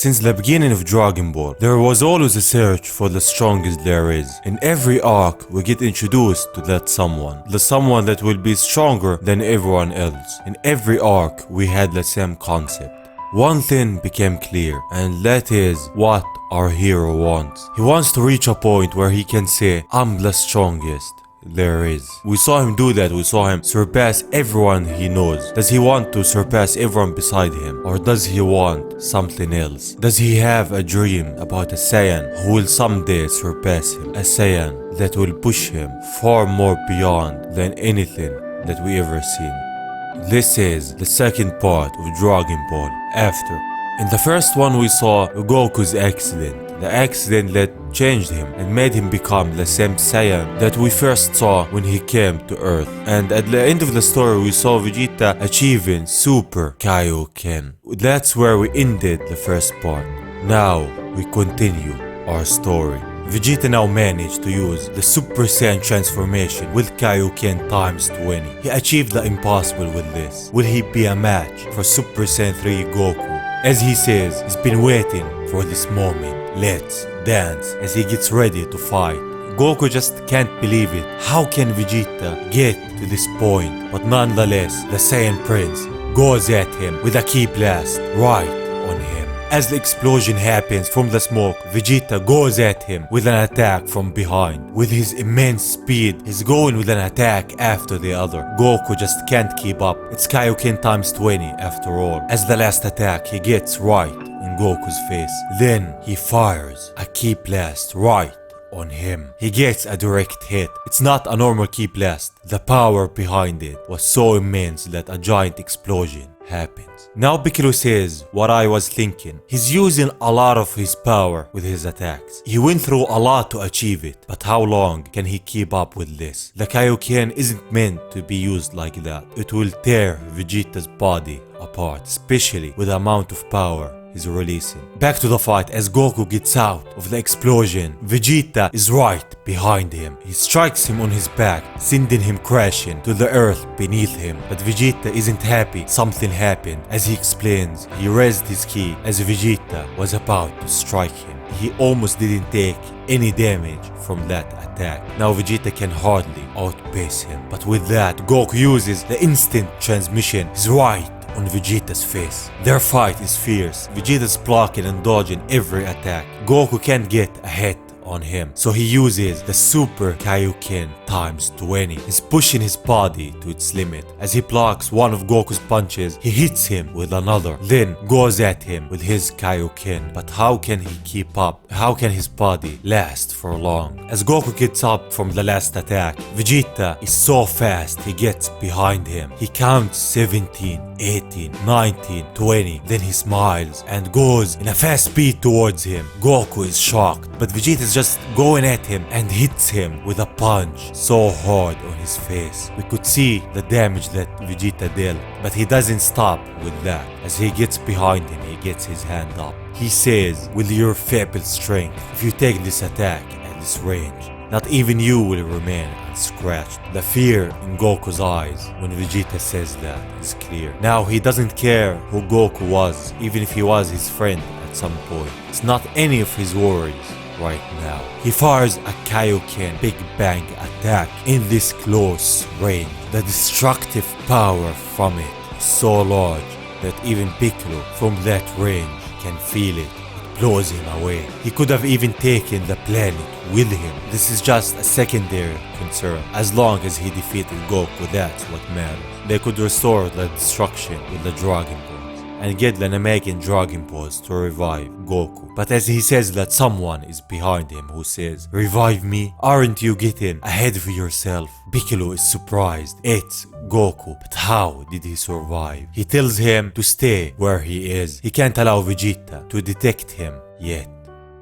Since the beginning of Dragon Ball, there was always a search for the strongest there is. In every arc, we get introduced to that someone. The someone that will be stronger than everyone else. In every arc, we had the same concept. One thing became clear, and that is what our hero wants. He wants to reach a point where he can say, I'm the strongest there is. We saw him do that. We saw him surpass everyone he knows. Does he want to surpass everyone beside him? Or does he want something else? Does he have a dream about a Saiyan who will someday surpass him? A Saiyan that will push him far more beyond than anything that we ever seen. This is the second part of Dragon Ball After. In the first one we saw Goku's accident. The accident that changed him and made him become the same Saiyan that we first saw when he came to Earth. And at the end of the story we saw Vegeta achieving Super Kaioken. That's where we ended the first part. Now we continue our story. Vegeta now managed to use the Super Saiyan transformation with Kaioken times 20. He achieved the impossible with this. Will he be a match for Super Saiyan 3 Goku? As he says, he's been waiting for this moment. Let's dance as he gets ready to fight. Goku just can't believe it. How can Vegeta get to this point? But nonetheless, the Saiyan Prince goes at him with a ki blast right on him. As the explosion happens from the smoke, Vegeta goes at him with an attack from behind. With his immense speed, he's going with an attack after the other. Goku just can't keep up. It's Kaioken times 20 after all. As the last attack, he gets right in Goku's face. Then he fires a ki blast right on him. He gets a direct hit. It's not a normal ki blast. The power behind it was so immense that a giant explosion happens. Now Piccolo says what I was thinking. He's using a lot of his power with his attacks. He went through a lot to achieve it, but how long can he keep up with this? The Kaioken isn't meant to be used like that. It will tear Vegeta's body apart, especially with the amount of power he's releasing. Back to the fight as Goku gets out of the explosion. Vegeta is right behind him. He strikes him on his back, sending him crashing to the earth beneath him. But Vegeta isn't happy. Something happened. As he explains, he raised his ki as Vegeta was about to strike him. He almost didn't take any damage from that attack. Now Vegeta can hardly outpace him. But with that, Goku uses the instant transmission. He's right on Vegeta's face. Their fight is fierce. Vegeta's blocking and dodging every attack. Goku can't get a hit on him, so he uses the Super Kaioken times 20. He's pushing his body to its limit. As he blocks one of Goku's punches, he hits him with another, then goes at him with his Kaioken. But how can he keep up? How can his body last for long? As Goku gets up from the last attack, Vegeta is so fast he gets behind him. He counts 17, 18, 19, 20, then he smiles and goes in a fast speed towards him. Goku is shocked, but Vegeta is just going at him and hits him with a punch so hard on his face. We could see the damage that Vegeta dealt, but he doesn't stop with that. As he gets behind him, he gets his hand up. He says, with your feeble strength, if you take this attack at this range, not even you will remain unscratched. The fear in Goku's eyes when Vegeta says that is clear. Now he doesn't care who Goku was, even if he was his friend at some point. It's not any of his worries right now. He fires a Kaioken Big Bang attack in this close range. The destructive power from it is so large that even Piccolo from that range can feel it. It blows him away. He could have even taken the planet with him. This is just a secondary concern. As long as he defeated Goku, that's what matters. They could restore the destruction with the Dragon Balls and get the Namekian Dragon Balls to revive Goku. But as he says that someone is behind him who says, revive me? Aren't you getting ahead of yourself? Piccolo is surprised. It's Goku. But how did he survive? He tells him to stay where he is. He can't allow Vegeta to detect him yet.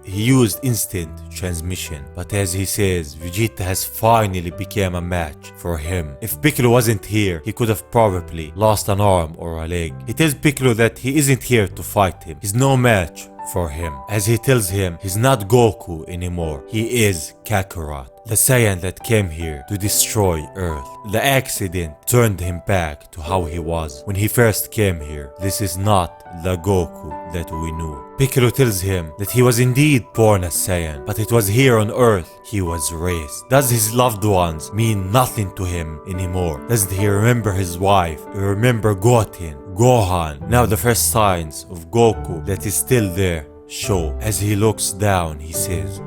He used instant transmission, but as he says, Vegeta has finally become a match for him. If Piccolo wasn't here, he could have probably lost an arm or a leg. He tells Piccolo that he isn't here to fight him. He's no match for him. As he tells him he's not Goku anymore. He is Kakarot, the Saiyan that came here to destroy Earth. The accident turned him back to how he was when he first came here. This is not the Goku that we knew. Piccolo tells him that he was indeed born as Saiyan, but it was here on Earth he was raised. Does his loved ones mean nothing to him anymore? Doesn't he remember his wife? He remember Gohan? Now the first signs of Goku that is still there show. As he looks down, he says,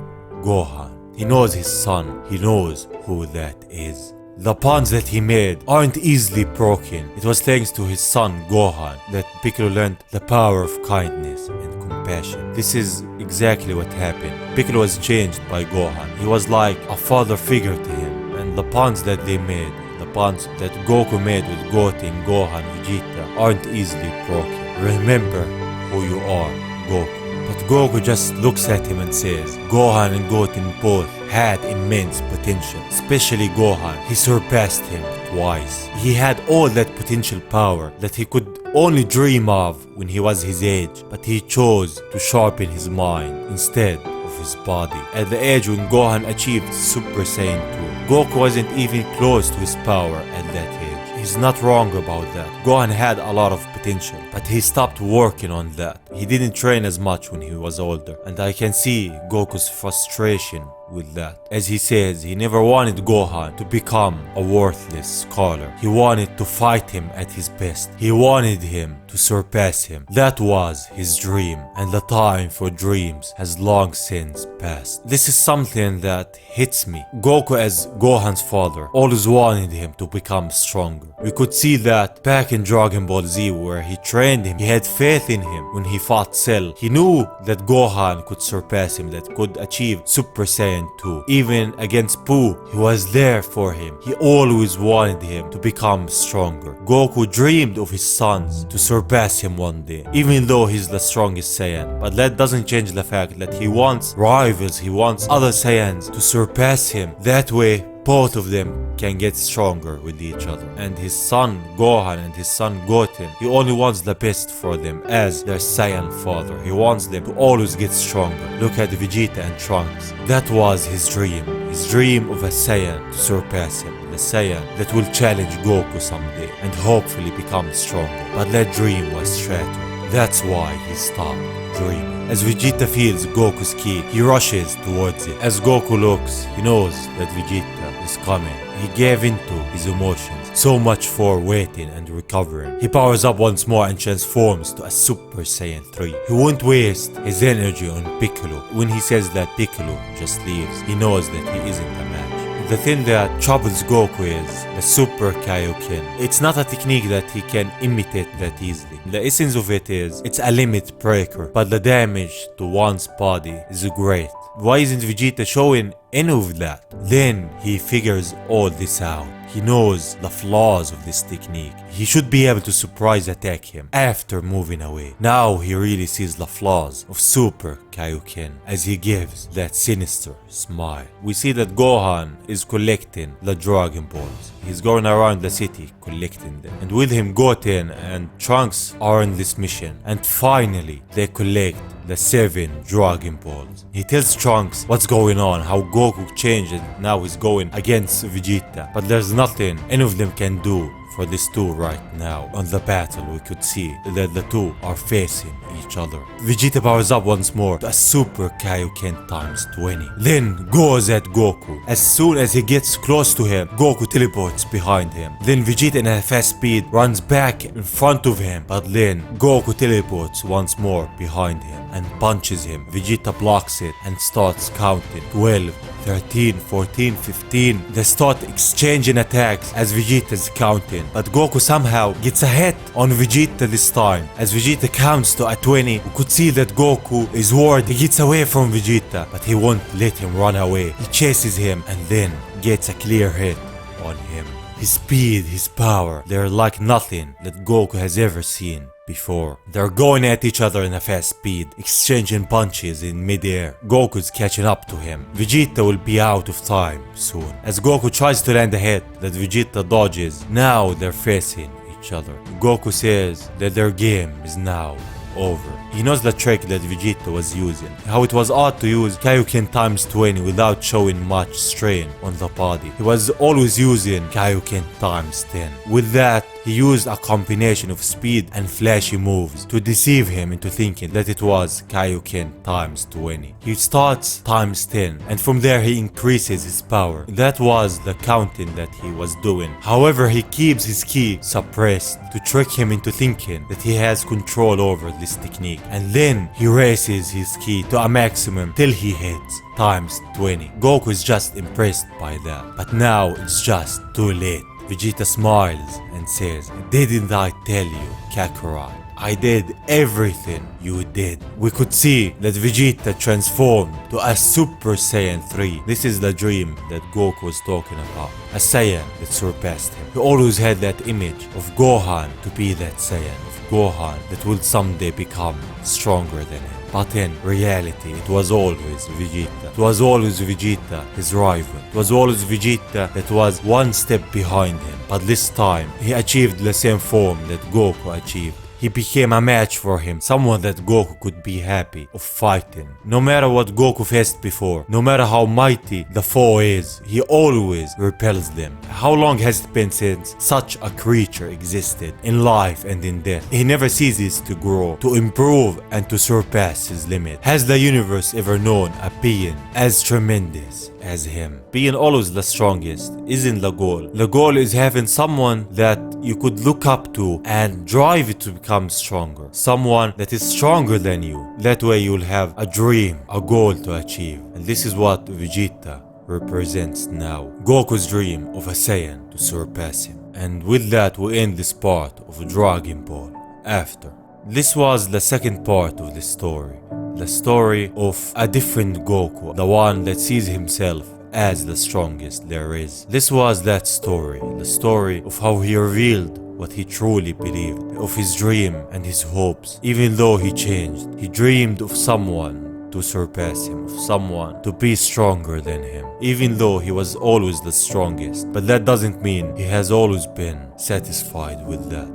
Gohan. He knows his son. He knows who that is. The bonds that he made aren't easily broken. It was thanks to his son Gohan that Piccolo learned the power of kindness and compassion. This is exactly what happened. Piccolo was changed by Gohan. He was like a father figure to him, and the bonds that they made, the bonds that Goku made with Goten, Gohan, Vegeta aren't easily broken. Remember who you are, Goku. But Goku just looks at him and says, Gohan and Goten both had immense potential, especially Gohan. He surpassed him twice. He had all that potential power that he could only dream of when he was his age, but he chose to sharpen his mind instead of his body. At the age when Gohan achieved Super Saiyan 2, Goku wasn't even close to his power at that age. He's not wrong about that. Gohan had a lot of potential, but he stopped working on that. He didn't train as much when he was older, and I can see Goku's frustration with that. As he says, he never wanted Gohan to become a worthless scholar. He wanted to fight him at his best. He wanted him to surpass him. That was his dream, and the time for dreams has long since passed. This is something that hits me. Goku, as Gohan's father, always wanted him to become stronger. We could see that back in Dragon Ball Z, where he trained him. He had faith in him when he fought Cell. He knew that Gohan could surpass him, that could achieve Super Saiyan 2. Even against Buu, he was there for him. He always wanted him to become stronger. Goku dreamed of his sons to surpass him one day, even though he's the strongest Saiyan. But that doesn't change the fact that he wants rivals, he wants other Saiyans to surpass him. That way, both of them can get stronger with each other. And his son Gohan and his son Goten, he only wants the best for them as their Saiyan father. He wants them to always get stronger. Look at Vegeta and Trunks. That was his dream of a Saiyan to surpass him. The Saiyan that will challenge Goku someday and hopefully become stronger. But that dream was shattered. That's why he stopped dreaming. As Vegeta feels Goku's ki, he rushes towards it. As Goku looks, he knows that Vegeta is coming. He gave into his emotions. So much for waiting and recovering. He powers up once more and transforms to a Super Saiyan 3. He won't waste his energy on Piccolo. When he says that Piccolo just leaves, he knows that he isn't a match. The thing that troubles Goku is the Super Kaioken. It's not a technique that he can imitate that easily. The essence of it is, it's a limit breaker, but the damage to one's body is great. Why isn't Vegeta showing any of that? Then he figures all this out. He knows the flaws of this technique. He should be able to surprise attack him after moving away. Now he really sees the flaws of Super Kaioken as he gives that sinister smile. We see that Gohan is collecting the Dragon Balls. He's going around the city collecting them. And with him Goten and Trunks are on this mission. And finally they collect the 7 Dragon Balls. He tells Trunks what's going on, how Goku changed and now he's going against Vegeta. But there's nothing any of them can do for these two right now. On the battle we could see that the two are facing each other. Vegeta powers up once more to a Super Kaioken times 20. Then goes at Goku. As soon as he gets close to him, Goku teleports behind him. Then Vegeta in a fast speed runs back in front of him. But then Goku teleports once more behind him and punches him. Vegeta blocks it and starts counting. 12, 13, 14, 15. They start exchanging attacks as Vegeta's counting. But Goku somehow gets a hit on Vegeta this time. As Vegeta counts to a 20, we could see that Goku is worried. He gets away from Vegeta, but he won't let him run away. He chases him and then gets a clear hit on him. His speed, his power, they're like nothing that Goku has ever seen before. They're going at each other in a fast speed, exchanging punches in midair. Goku's catching up to him. Vegeta will be out of time soon. As Goku tries to land a hit that Vegeta dodges, now they're facing each other. Goku says that their game is now over. He knows the trick that Vegeta was using, how it was odd to use Kaioken times 20 without showing much strain on the body. He was always using Kaioken times 10. With that, he used a combination of speed and flashy moves to deceive him into thinking that it was Kaioken times 20. He starts times 10 and from there he increases his power. That was the counting that he was doing. However, he keeps his ki suppressed to trick him into thinking that he has control over this technique, and then he raises his ki to a maximum till he hits times 20. Goku is just impressed by that, but now it's just too late. Vegeta smiles and says, "Didn't I tell you, Kakarot? I did everything you did." We could see that Vegeta transformed to a Super Saiyan 3. This is the dream that Goku was talking about. A Saiyan that surpassed him. He always had that image of Gohan to be that Saiyan, of Gohan that will someday become stronger than him. But in reality, it was always Vegeta. It was always Vegeta, his rival. It was always Vegeta that was one step behind him. But this time, he achieved the same form that Goku achieved. He became a match for him, someone that Goku could be happy of fighting. No matter what Goku faced before, no matter how mighty the foe is, he always repels them. How long has it been since such a creature existed in life and in death? He never ceases to grow, to improve and to surpass his limit. Has the universe ever known a being as tremendous as him? Being always the strongest isn't the goal. The goal is having someone that you could look up to and drive you to become stronger. Someone that is stronger than you. That way you'll have a dream, a goal to achieve. And this is what Vegeta represents now. Goku's dream of a Saiyan to surpass him. And with that we end this part of Dragon Ball After. This was the second part of the story. The story of a different Goku, the one that sees himself as the strongest there is. This was that story, the story of how he revealed what he truly believed, of his dream and his hopes. Even though he changed, he dreamed of someone to surpass him, of someone to be stronger than him, even though he was always the strongest. But that doesn't mean he has always been satisfied with that.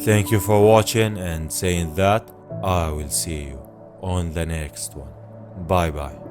Thank you for watching, and saying that, I will see you on the next one. Bye bye.